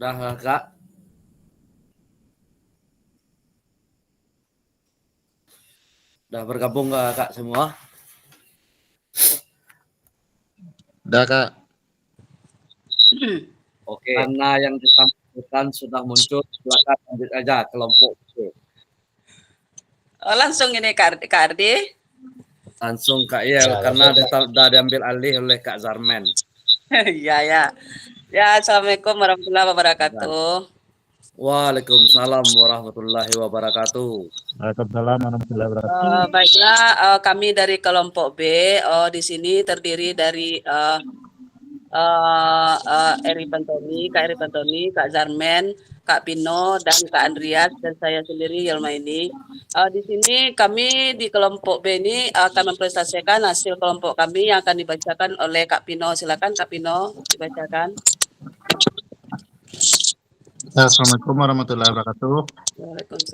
Dah Kak. Dah bergabung nggak Kak semua? Udah Kak. Oke. Karena yang ditampilkan sudah muncul, silakan lanjut aja kelompok B. Oh, langsung ini Kak Ardi. Langsung Kak Yel, karena sudah diambil alih oleh Kak Zarmen. Iya ya. Ya, assalamualaikum warahmatullahi wabarakatuh. Waalaikumsalam warahmatullahi wabarakatuh. Waalaikumsalam warahmatullahi wabarakatuh. Baiklah, kami dari kelompok B di sini terdiri dari Eri Pantoni, Kak Eri Pantoni, Kak Zarmen, Kak Pino, dan Kak Andreas, dan saya sendiri Yelma ini. Di sini kami di kelompok B ini akan mempresentasikan hasil kelompok kami yang akan dibacakan oleh Kak Pino. Silakan Kak Pino dibacakan. Assalamualaikum warahmatullahi wabarakatuh.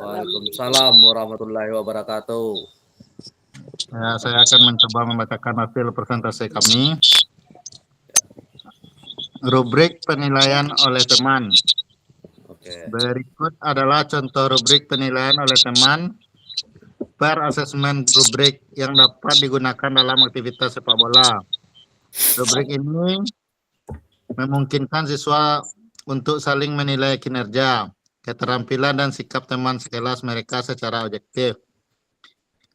Waalaikumsalam warahmatullahi wabarakatuh. Ya, saya akan mencoba membacakan hasil presentasi kami. Rubrik penilaian oleh teman. Berikut adalah contoh rubrik penilaian oleh teman per asesmen rubrik yang dapat digunakan dalam aktivitas sepak bola. Rubrik ini memungkinkan siswa untuk saling menilai kinerja, keterampilan, dan sikap teman sekelas mereka secara objektif.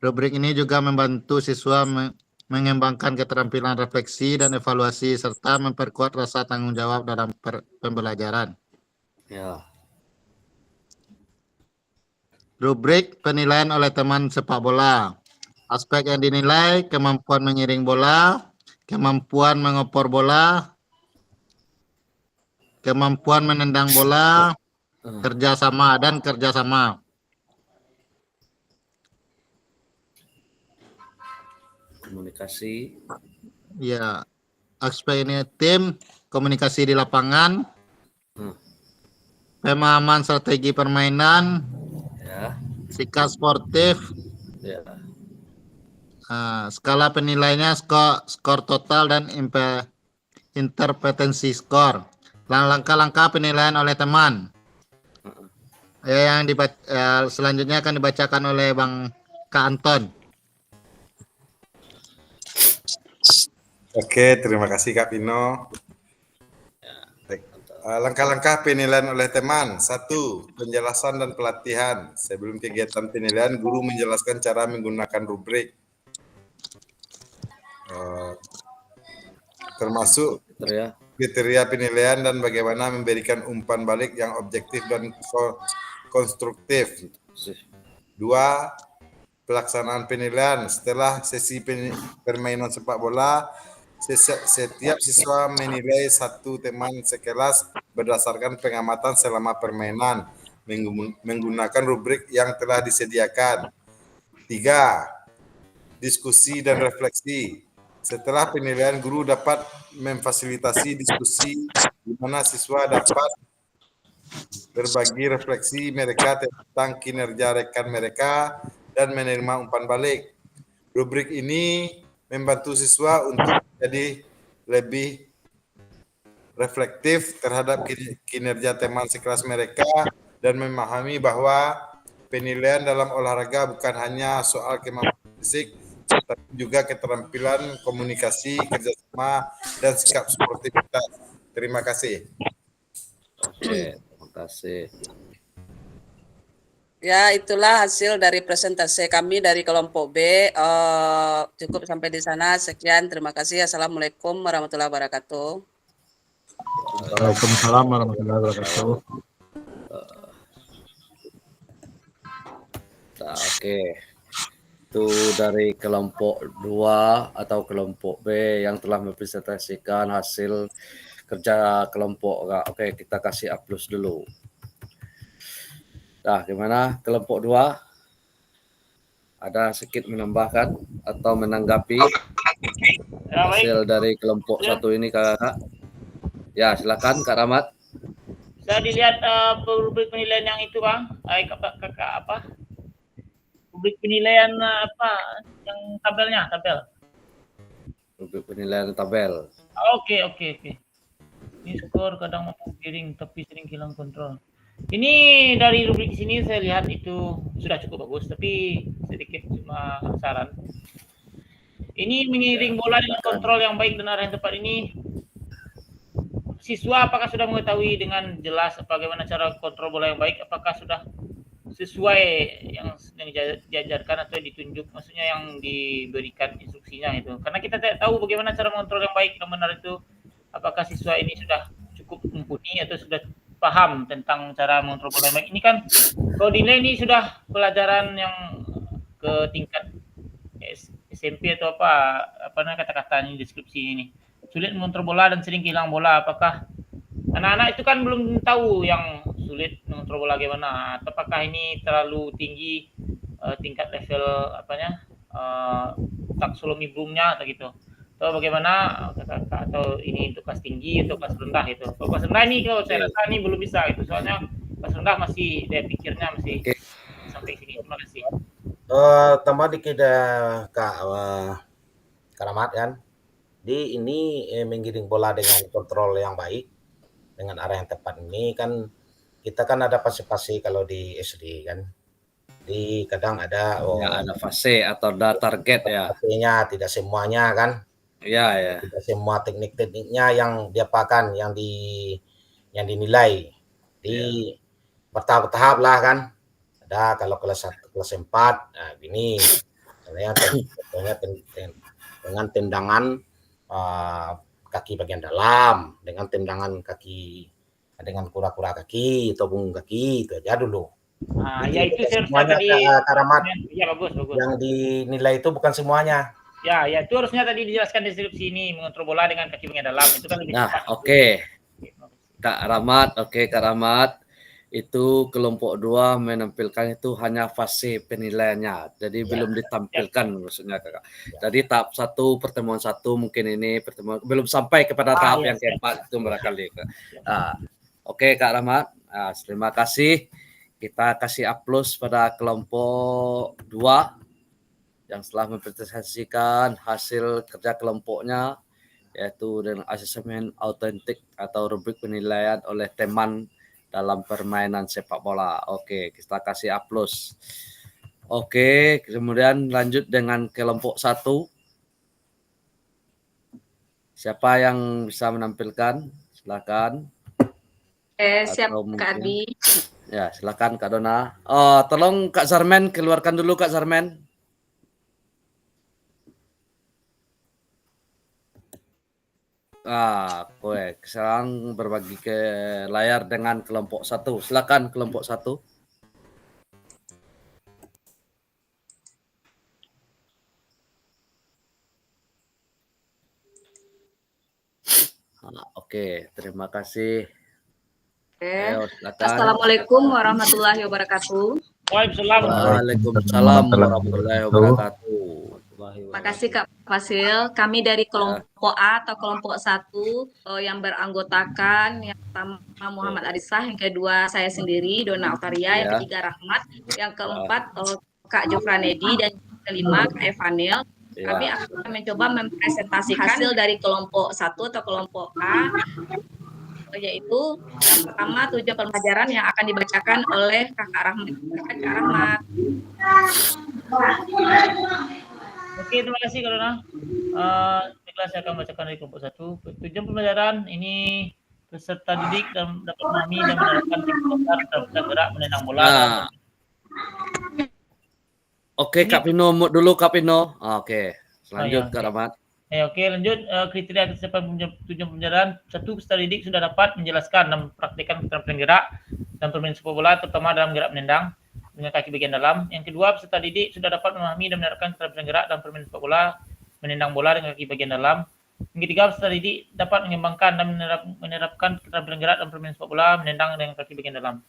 Rubrik ini juga membantu siswa mengembangkan keterampilan refleksi dan evaluasi, serta memperkuat rasa tanggung jawab dalam pembelajaran. Ya. Rubrik penilaian oleh teman sepak bola. Aspek yang dinilai: kemampuan mengiring bola, kemampuan mengopor bola, kemampuan menendang bola, kerjasama dan kerjasama. Komunikasi. Ya, aspek ini tim, komunikasi di lapangan, pemahaman strategi permainan, ya, sikap sportif, ya. Skala penilaiannya skor total dan interpretensi skor. Langkah-langkah penilaian oleh teman. Yang selanjutnya akan dibacakan oleh Bang Kak Anton. Oke, terima kasih Kak Pino. Langkah-langkah penilaian oleh teman. 1. Penjelasan dan pelatihan. Sebelum kegiatan penilaian, guru menjelaskan cara menggunakan rubrik. Termasuk kriteria penilaian dan bagaimana memberikan umpan balik yang objektif dan konstruktif. 2. Pelaksanaan penilaian. Setelah sesi permainan sepak bola, setiap siswa menilai satu teman sekelas berdasarkan pengamatan selama permainan menggunakan rubrik yang telah disediakan. 3. Diskusi dan refleksi. Setelah penilaian, guru dapat memfasilitasi diskusi di mana siswa dapat berbagi refleksi mereka tentang kinerja rekan mereka dan menerima umpan balik. Rubrik ini membantu siswa untuk jadi lebih reflektif terhadap kinerja teman sekelas mereka dan memahami bahwa penilaian dalam olahraga bukan hanya soal kemampuan fisik, tapi juga keterampilan komunikasi, kerjasama, dan sikap sportivitas. Terima kasih. Oke, terima kasih. Ya, itulah hasil dari presentasi kami dari kelompok B. Cukup sampai di sana. Sekian, terima kasih. Assalamualaikum warahmatullahi wabarakatuh. Waalaikumsalam warahmatullahi wabarakatuh. Oke. Itu dari kelompok 2 atau kelompok B yang telah mempresentasikan hasil kerja kelompok. Oke, kita kasih A+ dulu. Nah, gimana kelompok 2? Ada sedikit menambahkan atau menanggapi hasil dari kelompok 1 ini, Kak? Ya, silakan Kak Rahmat. Bisa dilihat rubrik penilaian yang itu, Bang. Kakak apa? Rubrik penilaian apa? Yang tabel. Rubrik penilaian tabel. Oke. Ini skor kadang mampu piring tapi sering hilang kontrol. Ini dari rubrik sini saya lihat itu sudah cukup bagus, tapi sedikit cuma saran. Ini mengiring bola dengan kontrol yang baik dan arah yang tepat ini. Siswa apakah sudah mengetahui dengan jelas bagaimana cara kontrol bola yang baik? Apakah sudah sesuai yang diajarkan atau ditunjuk, maksudnya yang diberikan instruksinya itu? Karena kita tidak tahu bagaimana cara mengontrol yang baik dan benar itu. Apakah siswa ini sudah cukup mumpuni atau sudah paham tentang cara mengontrol bola yang baik? Ini kan kalau dinilai ini sudah pelajaran yang ke tingkat SMP atau apa namanya kata-katanya deskripsi ini. Sulit mengontrol bola dan sering kehilangan bola. Apakah anak-anak itu kan belum tahu yang sulit mengontrol bola bagaimana? Apakah ini terlalu tinggi tingkat level apanya taksonomi Bloomnya atau gitu? Atau bagaimana atau ini untuk kelas tinggi atau kelas rendah itu? Kalau kelas rendah ini kalau saya rasa ini belum bisa itu, soalnya kelas rendah masih dia pikirnya masih sampai sini. Terima kasih. Tambah dikit Kak Karamat kan. Di ini menggiring bola dengan kontrol yang baik, dengan arah yang tepat ini kan kita kan ada fase-fase kalau di SD kan. Di kadang ada ada fase atau ada target ya. Fasenya tidak semuanya kan. Ya. Tidak semua teknik-tekniknya yang diapakan, yang dinilai di bertahap-tahap lah kan. Ada kalau kelas 1, kelas 4, nah gini. Contohnya dengan tendangan kaki bagian dalam, dengan tendangan kaki dengan kura-kura kaki atau punggung kaki, itu aja dulu. Ya itu semuanya Karamat. Ya bagus. Yang dinilai itu bukan semuanya. Ya itu harusnya tadi dijelaskan deskripsi ini, mengontrol bola dengan kaki bagian dalam itu kan lebih cepat. Oke. Kak Rahmat, itu kelompok 2 menampilkan itu hanya fase penilaiannya, jadi belum ditampilkan maksudnya Kakak. Jadi tahap 1 pertemuan 1 mungkin ini belum sampai kepada tahap yang keempat itu barangkali. Oke Kak Rahmat, terima kasih. Kita kasih aplaus pada kelompok 2 yang telah mempresentasikan hasil kerja kelompoknya, yaitu dengan asesmen autentik atau rubrik penilaian oleh teman dalam permainan sepak bola. Oke, kita kasih aplaus. Oke, kemudian lanjut dengan kelompok 1. Siapa yang bisa menampilkan? Silakan. Siap Kak Adi. Ya, silakan Kak Dona. Tolong Kak Zarmen, keluarkan dulu Kak Zarmen. Sekarang berbagi ke layar dengan kelompok 1. Silakan kelompok 1. Oke, terima kasih. Ayo, Assalamualaikum warahmatullahi wabarakatuh. Waalaikumsalam warahmatullahi wabarakatuh. Terima kasih Kak Fasil. Kami dari kelompok A atau kelompok 1 yang beranggotakan yang pertama Muhammad Arisah, yang kedua saya sendiri Dona Otaria, yang ketiga Rahmat, yang keempat Kak Jofranedi, dan yang kelima Kak Evanil. Kami akan mencoba mempresentasikan hasil dari kelompok 1 atau kelompok A, yaitu yang pertama tujuan pembelajaran yang akan dibacakan oleh Kakak Rahmat. Oke, terima kasih Kak Dona. Baiklah, saya akan bacakan dari kelompok 1. Tujuan pembelajaran ini peserta didik dan dapat memahami dan menerapkan teknik dasar dalam gerak menendang bola. Oke, Kak Pino, dulu Kak Pino. Oke, lanjut Kak Rahmat. Oke, lanjut kriteria kesiapan tujuan pembelajaran. 1, peserta didik sudah dapat menjelaskan dan mempraktikkan keterampilan gerak dan permainan sepak bola, terutama dalam gerak menendang dengan kaki bagian dalam. Yang kedua, peserta didik sudah dapat memahami dan menerapkan keterampilan gerak dan permainan sepak bola, menendang bola dengan kaki bagian dalam. Yang ketiga, peserta didik dapat mengembangkan dan menerapkan keterampilan gerak dan permainan sepak bola, menendang dengan kaki bagian dalam.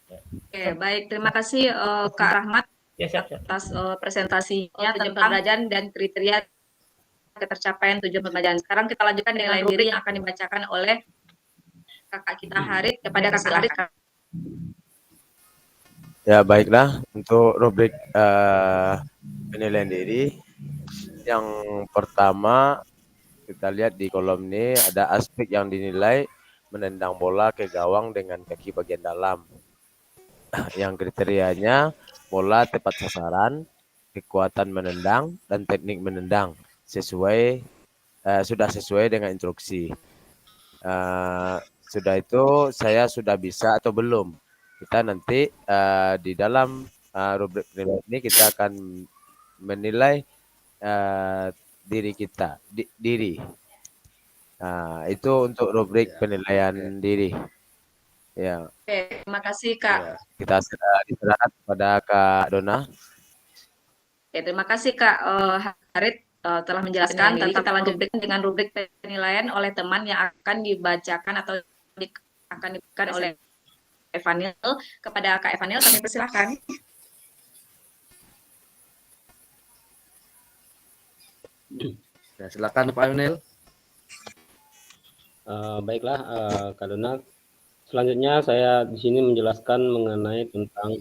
Oke, baik. Terima kasih Kak Rahmat atas presentasinya tentang pembelajaran dan kriteria ketercapaian tujuan pembelajaran. Sekarang kita lanjutkan dengan diri yang akan dibacakan oleh kakak kita Harit kepada kakak Harit. Ya, baiklah, untuk rubrik penilaian diri yang pertama kita lihat di kolom ini ada aspek yang dinilai menendang bola ke gawang dengan kaki bagian dalam. Yang kriterianya bola tepat sasaran, kekuatan menendang, dan teknik menendang sudah sesuai dengan instruksi. Sudah itu saya sudah bisa atau belum? Kita nanti di dalam rubrik penilaian ini kita akan menilai diri kita, diri. Nah, itu untuk rubrik penilaian diri. Ya, Oke, terima kasih Kak. Ya. kita diserahkan kepada Kak Dona. Oke, terima kasih Kak Harit telah menjelaskan. Tadi kita lanjut dengan rubrik penilaian oleh teman yang akan dibacakan atau akan diberikan oleh Evanil. Kepada Kak Evanil, kami persilahkan. Ya, silakan Pak Evanil. Baiklah, Kak Dona. Selanjutnya saya di sini menjelaskan mengenai tentang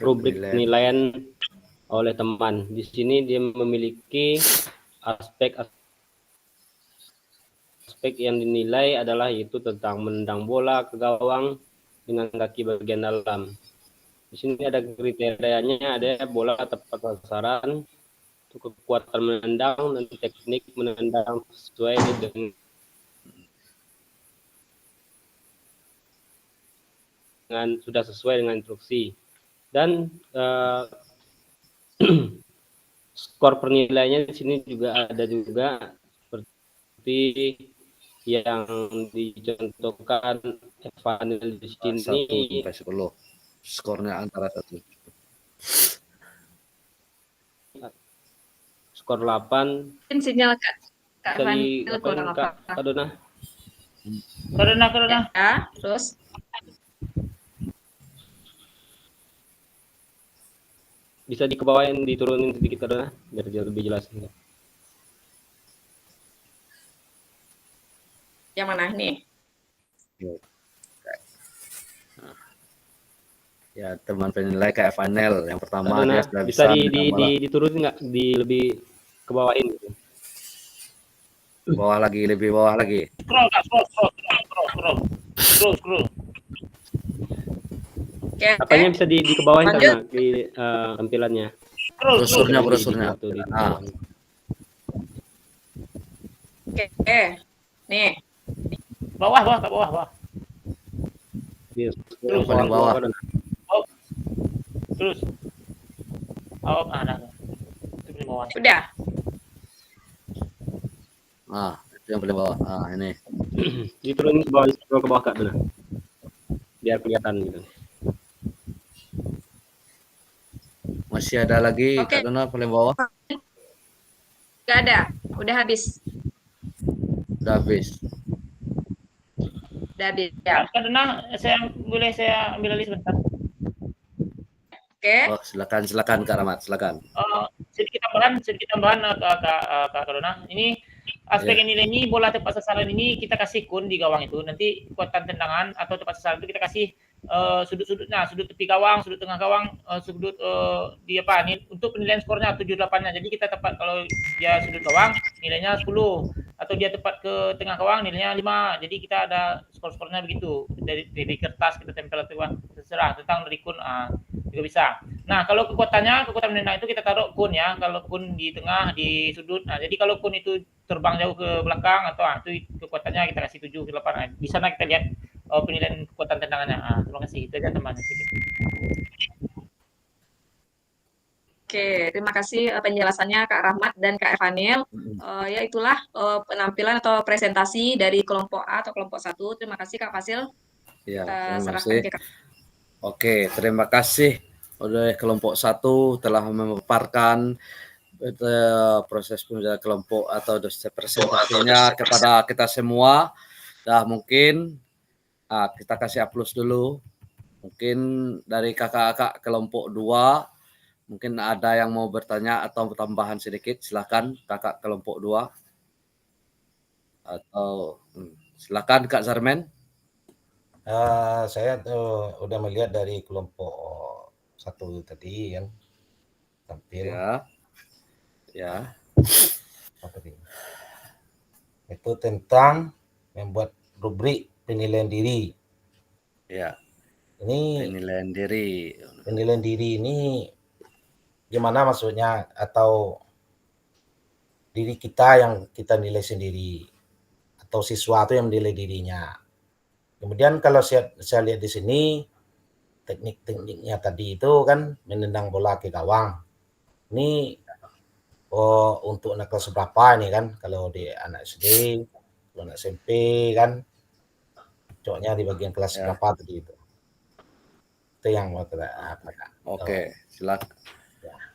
rubrik penilaian oleh teman. Di sini dia memiliki aspek yang dinilai adalah yaitu tentang menendang bola ke gawang dengan kaki bagian dalam. Di sini ada kriterianya, ada bola tepat sasaran, kekuatan menendang, dan teknik menendang sesuai dengan sudah sesuai dengan instruksi. Dan skor penilaiannya di sini juga ada juga seperti yang dicontohkan Evanil di sini. 1 sampai 10. Skornya antara 1. Skor 8. Sinyal Kak Evanil kurang apa? Kak Dona. Ya, terus bisa dikebawain, diturunin sedikit Kak Dona biar lebih jelas. Yang mana nih? Ya, teman penilai kayak Evanil. Yang pertama Dona, dia sudah bisa diturunin nggak, lebih kebawain gitu. Bawah lagi, lebih bawah lagi. Scroll. Oke. Apanya bisa dikebawain sama di tampilannya. Brosurnya. Oke. Nih. Bawah. Yes. Yang paling bawah. Terus. Nah. Itu paling bawah. Udah. Itu yang paling bawah. Ini. Diturunin ke bawah Kak Dona. Biar kelihatan gitu. Masih ada lagi Kak Dona paling bawah? Gak ada. Udah habis. Udah habis. Ya. Kak Dona, boleh saya ambil alih sebentar? Oke. Oh, silakan Kak Rahmat, silakan. Sedikit tambahan Kak Dona. Ini aspek nilai ini bola tepat sasaran ini kita kasih kun di gawang itu. Nanti kekuatan tendangan atau tepat sasaran itu kita kasih sudut-sudutnya, sudut tepi gawang, sudut tengah gawang, sudut di apa nih untuk penilaian skornya 7-8-nya. Jadi kita tepat kalau dia sudut gawang nilainya 10 atau dia tepat ke tengah gawang nilainya 5. Jadi kita ada skor-skornya begitu. Dari kertas kita tempel atau terserah tentang dari kun juga bisa. Nah, kalau kekuatan menendang itu kita taruh kun ya. Kalau kun di tengah, di sudut. Nah, jadi kalau kun itu terbang jauh ke belakang atau itu kekuatannya kita kasih 7 ke 8. Di sana kita lihat penilaian kekuatan tendangannya. Terima kasih. Itu aja teman. Oke, terima kasih penjelasannya Kak Rahmat dan Kak Evanil. Ya itulah penampilan atau presentasi dari kelompok A atau kelompok 1. Terima kasih Kak Fasil. Ya, terima kasih. Oke, terima kasih oleh kelompok 1 telah memaparkan proses penilaian kelompok atau presentasinya kepada kita semua. Mungkin kita kasih aplaus dulu. Mungkin dari kakak-kakak kelompok 2 mungkin ada yang mau bertanya atau tambahan sedikit, silakan kakak kelompok 2. Atau silakan Kak Zarmen. Saya udah melihat dari kelompok 1 tadi kan tampil. Ya. Ya. Itu tentang membuat rubrik penilaian diri. Ya. Ini Penilaian diri. penilaian diri ini gimana maksudnya, atau diri kita yang kita nilai sendiri atau siswa itu yang menilai dirinya. Kemudian kalau saya lihat di sini teknik-tekniknya tadi itu kan menendang bola ke gawang. Ini untuk anak kelas berapa ini kan? Kalau di anak SD, kalau anak SMP kan, cocoknya di bagian kelas berapa tadi itu? Itu yang mau kita Oke, silakan.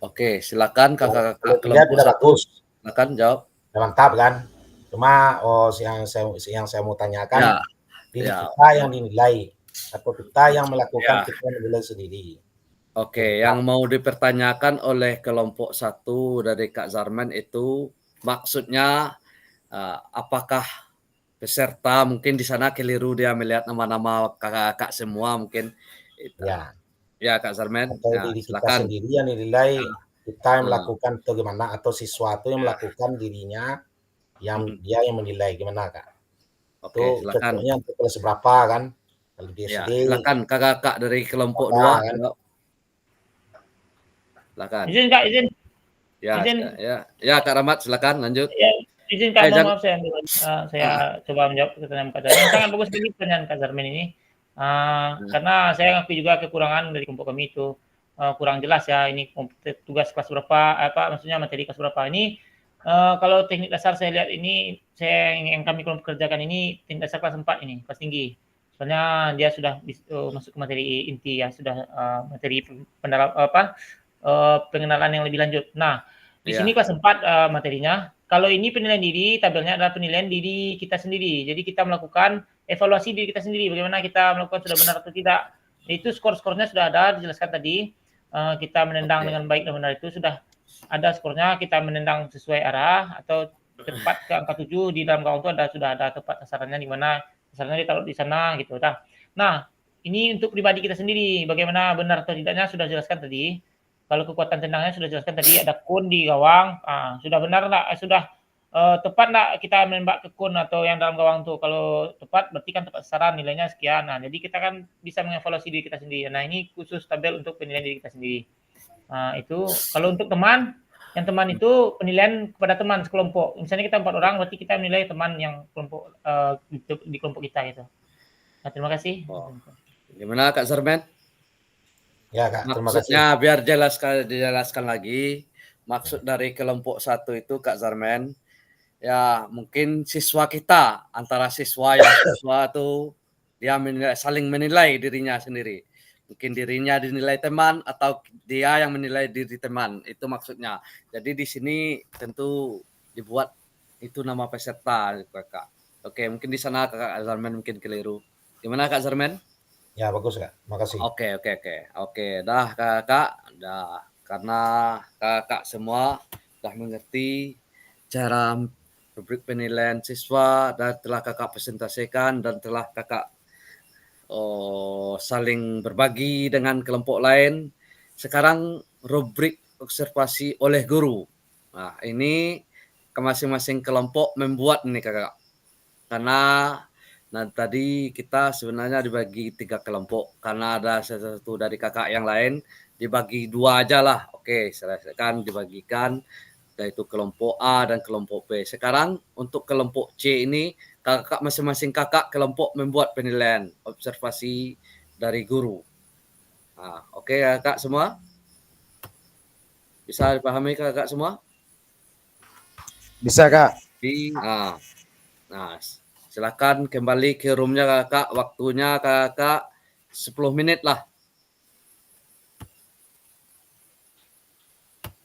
Oke, silakan kakak-kakak lihat kelompok udah 1. bagus. Silakan jawab. Udah mantap kan? Cuma yang saya mau tanyakan, diri Ya. kita yang dinilai atau kita yang melakukan, Ya. kita menilai sendiri. Oke, yang mau dipertanyakan oleh kelompok 1 dari Kak Zarman itu maksudnya apakah peserta mungkin di sana keliru dia melihat nama-nama kakak-kakak semua mungkin. Ya. Ya Kak Zarman. Atau Ya, diri kita silakan. sendiri yang dinilai kita yang Hmm. melakukan atau gimana, atau siswa itu yang melakukan dirinya yang dia yang menilai gimana Kak? Oke, Itu silakan. cocoknya untuk kelas berapa kan? Kalau di Ya, SD. silakan kakak-kakak dari kelompok 2. Kan? Silakan. Izin Kak, izin. Ya, izin. ya Kak Rahmat, silakan lanjut. Ya, izin Kak, mohon jangan. maaf saya coba menjawab pertanyaan Kak Zarmen. Sangat bagus sekali pertanyaan Kak Zarmen ini. Karena saya ngakui juga kekurangan dari kelompok kami itu kurang jelas ya, ini tugas kelas berapa, maksudnya materi kelas berapa ini. Kalau teknik dasar saya lihat ini, yang kami kelompok kerjakan ini teknik dasar kelas 4 ini, kelas tinggi. Soalnya dia sudah masuk ke materi inti ya, sudah materi pengenalan yang lebih lanjut. Nah, di sini kelas 4 materinya. Kalau ini penilaian diri, tabelnya adalah penilaian diri kita sendiri. Jadi kita melakukan evaluasi diri kita sendiri, bagaimana kita melakukan sudah benar atau tidak. Itu skor-skornya sudah ada, dijelaskan tadi. Kita menendang dengan baik dan benar itu sudah ada skornya, kita menendang sesuai arah atau tepat ke angka 7 di dalam gawang itu sudah ada tepat sasarannya di mana, sasarannya ditaruh di sana gitu. Nah, ini untuk pribadi kita sendiri, bagaimana benar atau tidaknya sudah jelaskan tadi. Kalau kekuatan tendangnya sudah jelaskan tadi, ada kun di gawang, sudah benar enggak, sudah tepat enggak kita menembak ke kun atau yang dalam gawang tuh. Kalau tepat berarti kan tepat sasaran, nilainya sekian. Nah, jadi kita kan bisa mengevaluasi diri kita sendiri. Nah, ini khusus tabel untuk penilaian diri kita sendiri. Itu kalau untuk teman, yang teman itu penilaian kepada teman sekelompok. Misalnya kita 4 orang, berarti kita menilai teman yang kelompok di kelompok kita gitu. Nah, terima kasih. Gimana Kak Zarmen? Ya Kak, terima kasih. Maksudnya biar dijelaskan lagi, maksud dari kelompok 1 itu Kak Zarmen, ya mungkin siswa kita, antara siswa itu dia saling menilai dirinya sendiri. Mungkin dirinya dinilai teman atau dia yang menilai diri teman, itu maksudnya. Jadi di sini tentu dibuat itu nama peserta Kakak. Oke, mungkin di sana Kak Zarmen mungkin keliru. Gimana Kak Zarmen? Ya bagus Kak, makasih. Oke, dah kakak, dah karena kakak semua dah mengerti cara rubrik penilaian siswa dan telah kakak presentasikan dan telah kakak saling berbagi dengan kelompok lain. Sekarang rubrik observasi oleh guru. Nah, ini ke masing-masing kelompok membuat nih kakak. Karena tadi kita sebenarnya dibagi 3 kelompok karena ada satu dari kakak yang lain dibagi 2 aja lah. Oke, silakan dibagikan yaitu kelompok A dan kelompok B. Sekarang untuk kelompok C ini kakak masing-masing kakak kelompok membuat penilaian observasi dari guru. Nah, oke kakak semua? Bisa dipahami kakak semua? Bisa Kak. Nah, silakan kembali ke roomnya kakak. Waktunya kakak 10 menit lah.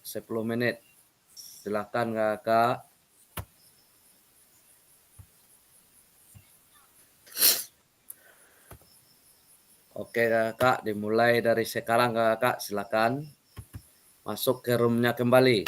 10 menit. Silakan kakak. Oke kakak, dimulai dari sekarang kakak. Silakan masuk ke roomnya kembali.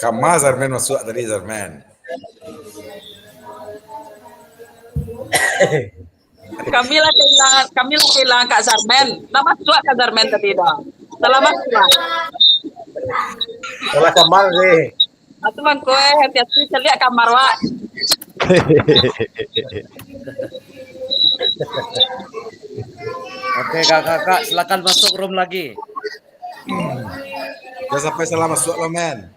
Kama Zarmen masuk tadi Zarmen. Kami kehilangan Kak Zarmen. Nama tua Kak Zarmen tadi dah. Selamat tua. Salah kamar sih. Atu mang kowe hati-hati celik kamar wa. Oke kakak-kakak silakan masuk room lagi. Ya sampai salah masuk lo men.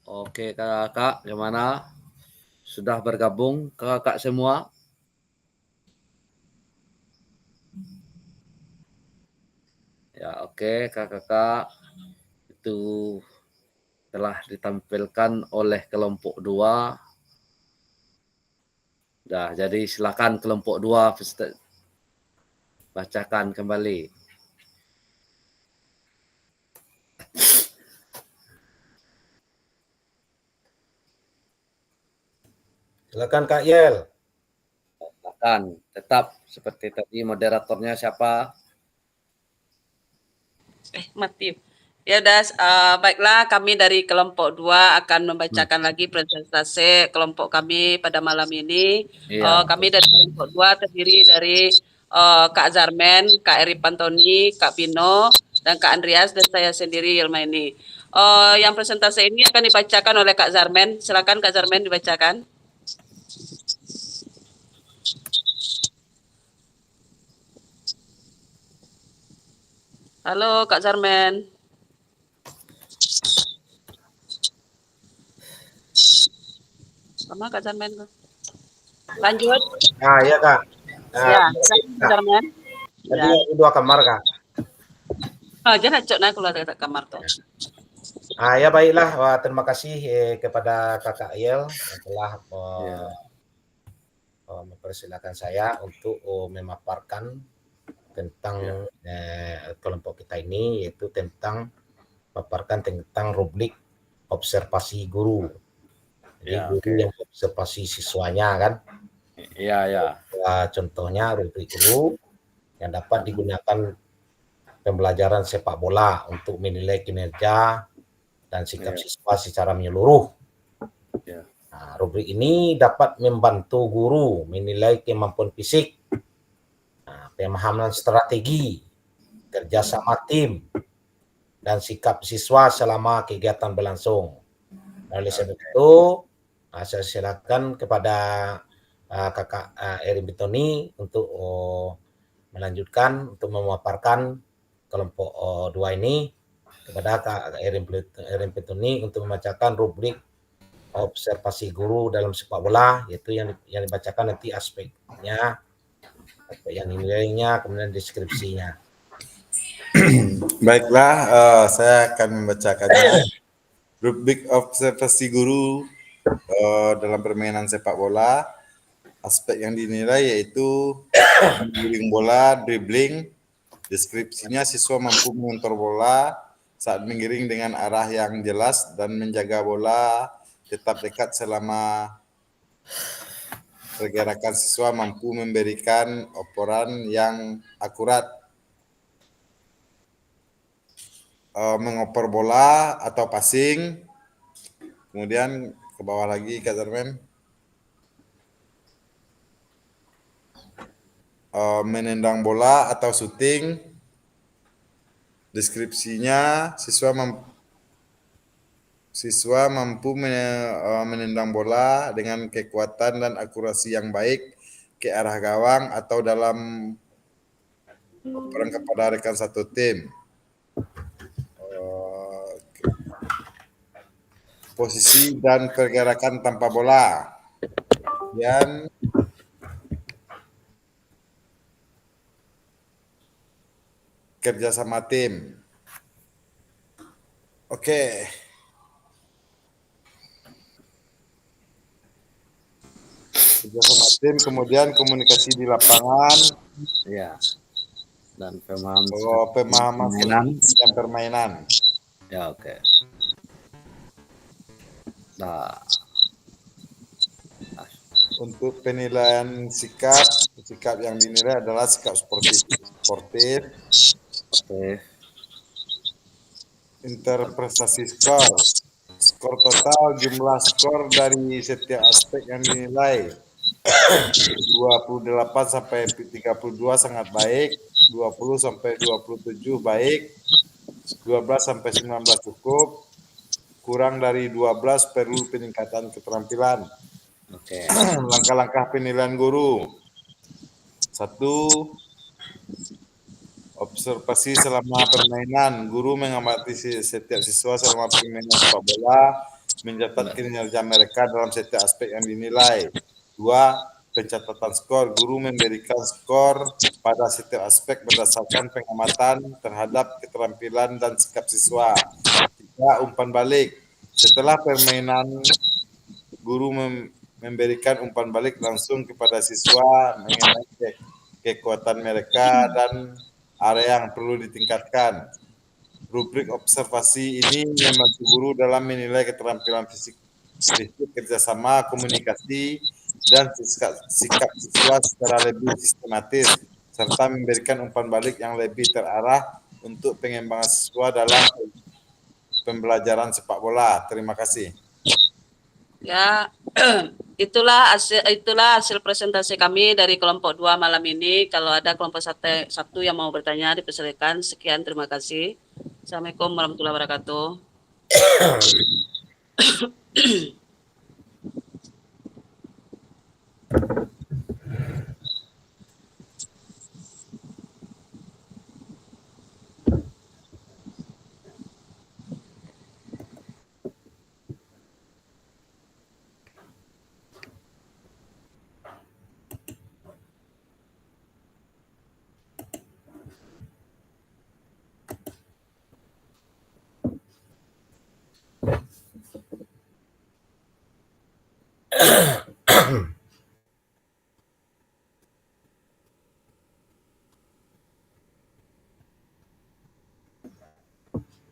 Oke, kakak, gimana? Sudah bergabung kakak semua? Ya, oke, kakak itu telah ditampilkan oleh kelompok 2. Nah, jadi silakan kelompok 2 bacakan kembali. Silakan Kak Yel. Silakan, tetap seperti tadi moderatornya siapa? Mati. Ya udah, baiklah kami dari kelompok 2 akan membacakan lagi presentasi kelompok kami pada malam ini. Iya. Kami dari kelompok 2 terdiri dari Kak Zarmen, Kak Eri Pantoni, Kak Pino, dan Kak Andreas, dan saya sendiri Yelmaini. Yang presentasi ini akan dibacakan oleh Kak Zarmen. Silakan Kak Zarmen dibacakan. Halo Kak Zarmen. Sama Kak Zarmen. Lanjut. Nah, ya Kak. Ya, Kak Zarmen. Tadi dua kamar Kak. Jangan cok keluar dari kamar tuh. Ya baiklah, terima kasih kepada Kakak Yel yang telah mempersilahkan saya untuk memaparkan tentang kelompok kita ini, yaitu tentang rubrik observasi guru. Jadi guru yang observasi siswanya kan. Iya. Contohnya rubrik guru yang dapat digunakan pembelajaran sepak bola untuk menilai kinerja dan sikap siswa secara menyeluruh. Nah, rubrik ini dapat membantu guru menilai kemampuan fisik, pemahaman strategi, kerjasama tim, dan sikap siswa selama kegiatan berlangsung. Oleh sebab itu, saya silakan kepada Kakak Eri Pantoni untuk melanjutkan untuk memaparkan kelompok 2 ini kepada Kak Eri Pantoni untuk membacakan rubrik observasi guru dalam sepak bola, yaitu yang dibacakan nanti aspeknya, yang nilainya, kemudian deskripsinya. Baiklah, saya akan membacakannya. Rubrik observasi guru dalam permainan sepak bola. Aspek yang dinilai yaitu menggiring bola, dribbling. Deskripsinya, siswa mampu mengontrol bola saat menggiring dengan arah yang jelas dan menjaga bola tetap dekat selama pergerakan. Siswa mampu memberikan operan yang akurat, mengoper bola atau passing. Kemudian ke bawah lagi Kak Zarmen, menendang bola atau shooting. Deskripsinya, siswa mampu menendang bola dengan kekuatan dan akurasi yang baik ke arah gawang atau dalam operan kepada rekan satu tim. Posisi dan pergerakan tanpa bola. Dan kerjasama tim. Oke. Kerjasama tim, kemudian komunikasi di lapangan. Ya. Dan pemahaman dan permainan. Ya, oke. Nah, untuk penilaian sikap yang dinilai adalah sikap sportif. Interpretasi skor total, jumlah skor dari setiap aspek yang dinilai 28 sampai 32 sangat baik, 20 sampai 27 baik, 12 sampai 19 cukup, kurang dari 12 perlu peningkatan keterampilan. Oke. Langkah-langkah penilaian guru. 1. Observasi selama permainan. Guru mengamati setiap siswa selama permainan sepak bola mencatat kinerja mereka dalam setiap aspek yang dinilai. 2. Pencatatan skor. Guru memberikan skor pada setiap aspek berdasarkan pengamatan terhadap keterampilan dan sikap siswa. 3. Umpan balik. Setelah permainan, guru memberikan umpan balik langsung kepada siswa mengenai kekuatan mereka dan area yang perlu ditingkatkan. Rubrik observasi ini membantu guru dalam menilai keterampilan fisik, kerjasama, komunikasi, dan sikap siswa secara lebih sistematis, serta memberikan umpan balik yang lebih terarah untuk pengembangan siswa dalam pembelajaran sepak bola. Terima kasih. Ya, itulah hasil presentasi kami dari kelompok 2 malam ini. Kalau ada kelompok satu yang mau bertanya, dipersilakan. Sekian, terima kasih. Assalamualaikum warahmatullahi wabarakatuh.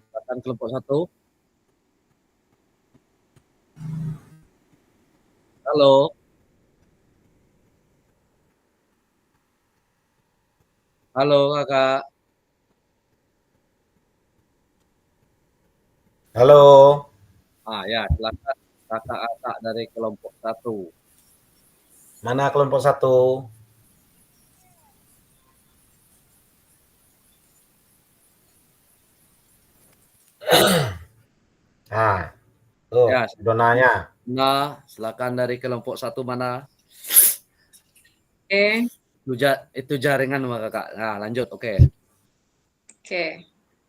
Silakan kelompok 1. Halo. Halo, Kakak. Halo. Ya, silakan kakak-kakak dari kelompok 1. Mana kelompok 1? Tuh, Ya, donanya. Nah, silakan dari kelompok 1 mana? Oke. Itu jaringan sama kakak. Nah, lanjut. Oke.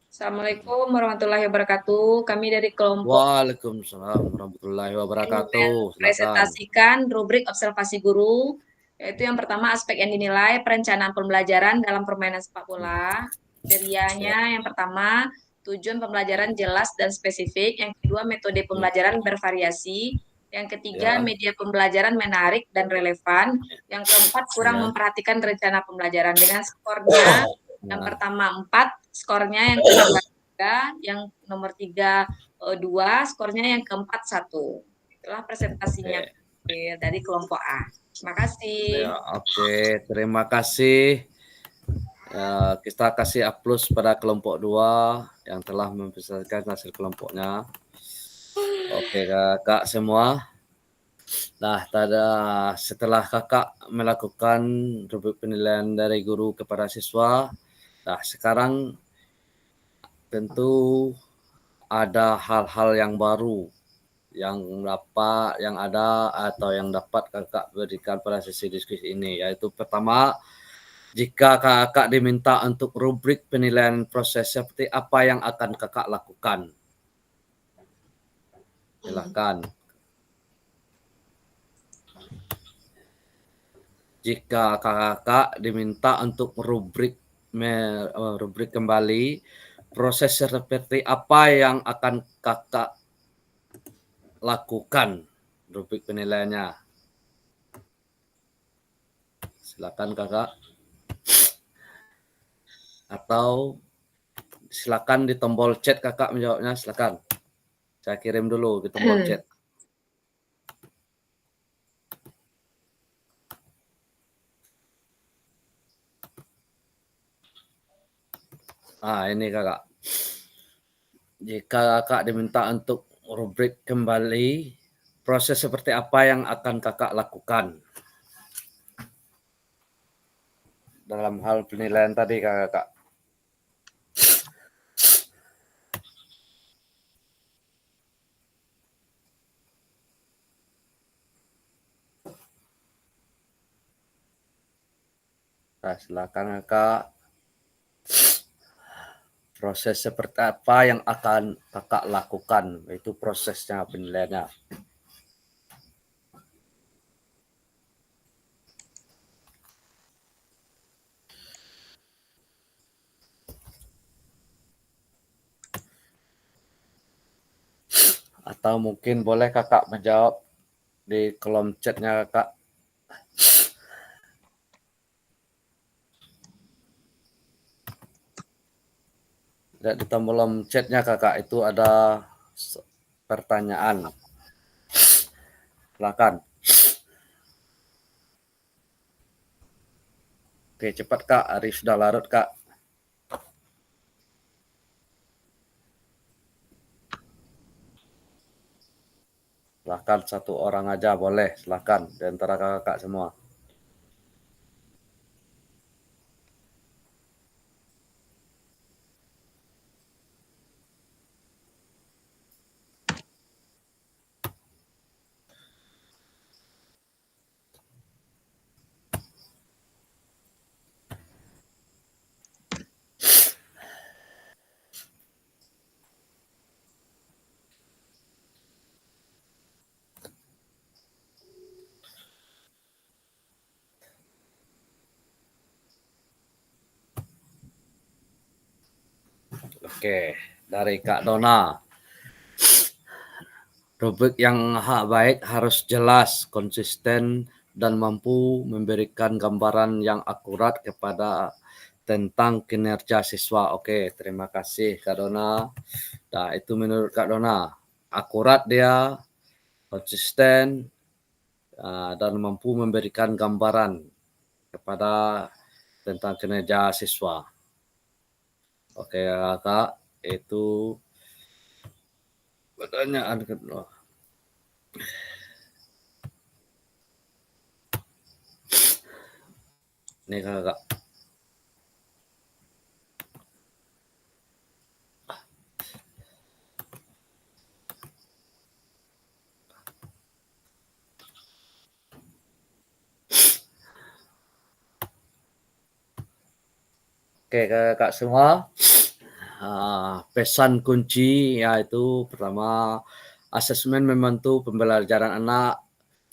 Assalamualaikum warahmatullahi wabarakatuh. Kami dari kelompok Waalaikumsalam warahmatullahi wabarakatuh. Silakan. presentasikan rubrik observasi guru, yaitu yang pertama aspek yang dinilai perencanaan pembelajaran dalam permainan sepak bola. Kriterianya yang pertama tujuan pembelajaran jelas dan spesifik, yang kedua metode pembelajaran bervariasi, yang ketiga media pembelajaran menarik dan relevan, yang keempat kurang memperhatikan rencana pembelajaran. Dengan skornya yang pertama 4, skornya yang kedua 3, yang nomor 3 2, skornya yang keempat 1. Itulah presentasinya dari kelompok A. Terima kasih. Oke, terima kasih. Kita kasih A+ pada kelompok 2 yang telah mempresentasikan hasil kelompoknya. Oke, kakak semua. Nah, setelah kakak melakukan rubrik penilaian dari guru kepada siswa, nah sekarang tentu ada hal-hal yang baru yang dapat kakak berikan pada sesi diskusi ini, yaitu pertama, jika kakak diminta untuk rubrik penilaian proses, seperti apa yang akan kakak lakukan? Silakan. Jika kakak diminta untuk rubrik kembali, proses seperti apa yang akan kakak lakukan rubrik penilaiannya? Silakan kakak. Atau silakan di tombol chat kakak menjawabnya, silakan. Saya kirim dulu di tombol chat. Ini kakak. Jika kakak diminta untuk rubrik kembali, proses seperti apa yang akan kakak lakukan dalam hal penilaian tadi kakak? Silakan kakak. proses seperti apa yang akan kakak lakukan, itu prosesnya penilaiannya. Atau mungkin boleh kakak menjawab di kolom chatnya kakak. Di kolom chatnya kakak itu ada pertanyaan. Silakan. Oke, cepat kak, hari sudah larut kak. Silakan satu orang aja boleh, silakan di antara kakak semua. Oke, dari Kak Dona. Rubrik yang baik harus jelas, konsisten, dan mampu memberikan gambaran yang akurat kepada tentang kinerja siswa. Oke, terima kasih Kak Dona. Nah, itu menurut Kak Dona. Akurat dia, konsisten, dan mampu memberikan gambaran kepada tentang kinerja siswa. Oke, Kak, itu pertanyaan kedua. Ini kakak. Oke, kakak semua. Pesan kunci yaitu pertama, asesmen membantu pembelajaran anak.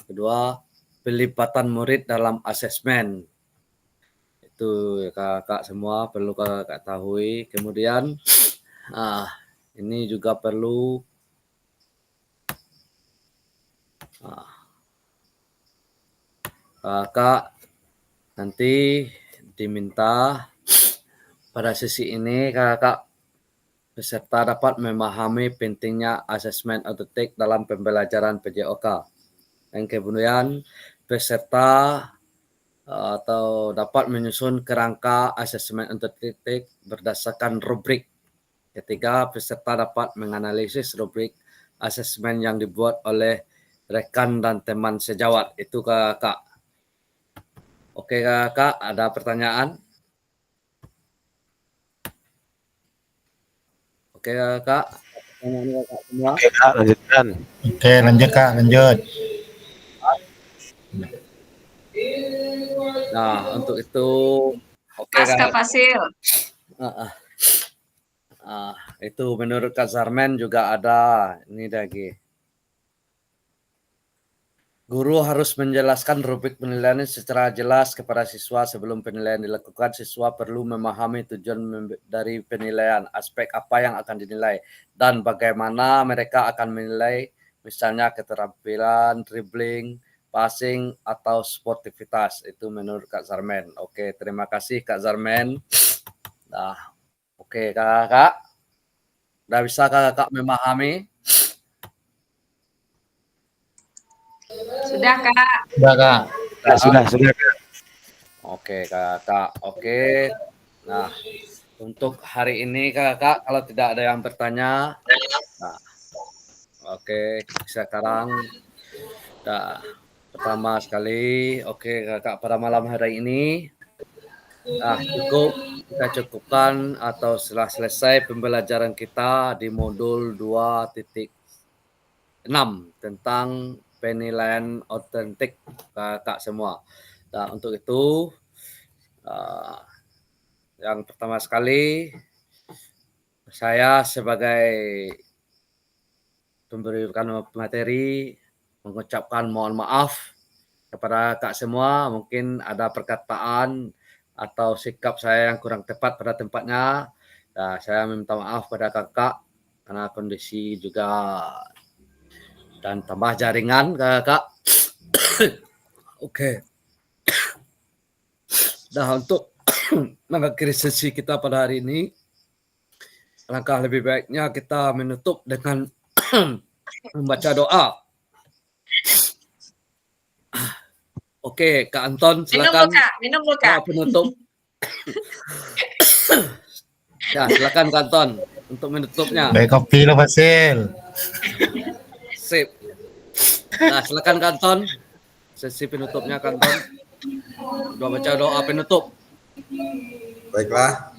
Kedua, pelibatan murid dalam asesmen. Itu ya kakak semua perlu kakak ketahui. Kemudian ini juga perlu kakak nanti diminta pada sesi ini kakak peserta dapat memahami pentingnya asesmen otentik dalam pembelajaran PJOK. Dan kemudian peserta atau dapat menyusun kerangka asesmen otentik berdasarkan rubrik. Ketiga, peserta dapat menganalisis rubrik asesmen yang dibuat oleh rekan dan teman sejawat. Itu kakak. Oke kakak, ada pertanyaan? Oke kakak. Oke kak, lanjutkan. Oke, lanjut Kak, lanjut. Nah, untuk itu oke Kak Fasil. Itu menurut Kak Zarmen juga ada ini lagi. Guru harus menjelaskan rubrik penilaian secara jelas kepada siswa sebelum penilaian dilakukan. Siswa perlu memahami tujuan dari penilaian, aspek apa yang akan dinilai, dan bagaimana mereka akan menilai, misalnya keterampilan, dribbling, passing, atau sportivitas. Itu menurut Kak Zarmen. Oke, terima kasih Kak Zarmen. Nah, oke kakak. Udah bisa kakak memahami? Sudah Kak. Sudah Kak. Sudah Kak. Oke kakak. Oke. Nah, untuk hari ini kakak kalau tidak ada yang bertanya, nah, oke sekarang pertama sekali, oke kakak pada malam hari ini, kita cukupkan atau setelah selesai pembelajaran kita di modul 2.6 tentang penilaian otentik kakak semua. Nah, untuk itu yang pertama sekali saya sebagai pemberikan materi mengucapkan mohon maaf kepada Kak semua. Mungkin ada perkataan atau sikap saya yang kurang tepat pada tempatnya. Nah, saya minta maaf pada kakak karena kondisi juga dan tambah jaringan kakak. Oke. Nah, untuk mengakhiri sesi kita pada hari ini, langkah lebih baiknya kita menutup dengan membaca doa. Oke, Kak Anton, silakan. Minum dulu, Kak. Penutup. Ya, silakan Kak Anton untuk menutupnya. Baik, kopi lo Fasil. Sip. Nah, silakan Kak Anton. Sesi penutupnya Kak Anton. Baca doa penutup. Baiklah.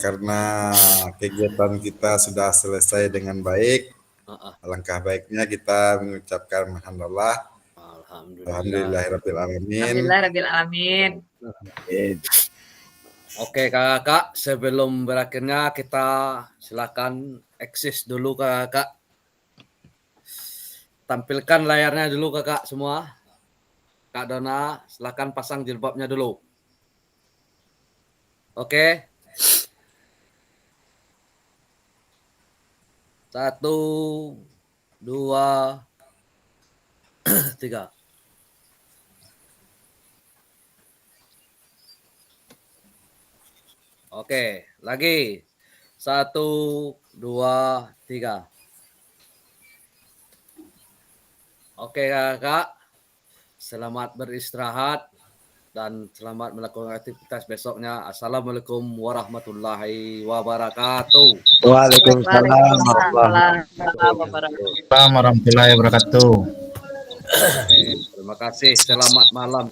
Karena kegiatan kita sudah selesai dengan baik, alangkah baiknya kita mengucapkan alhamdulillah. Alhamdulillahirrahmanirrahim. Oke kakak, sebelum berakhirnya kita silakan eksis dulu kakak. Tampilkan layarnya dulu kakak semua. Kak Dona, silakan pasang jilbabnya dulu. Oke. 1, 2, 3. Oke, lagi. 1, 2, 3. Oke kakak, selamat beristirahat dan selamat melakukan aktivitas besoknya. Assalamualaikum warahmatullahi wabarakatuh. Waalaikumsalam warahmatullahi wabarakatuh. Terima kasih. Selamat malam.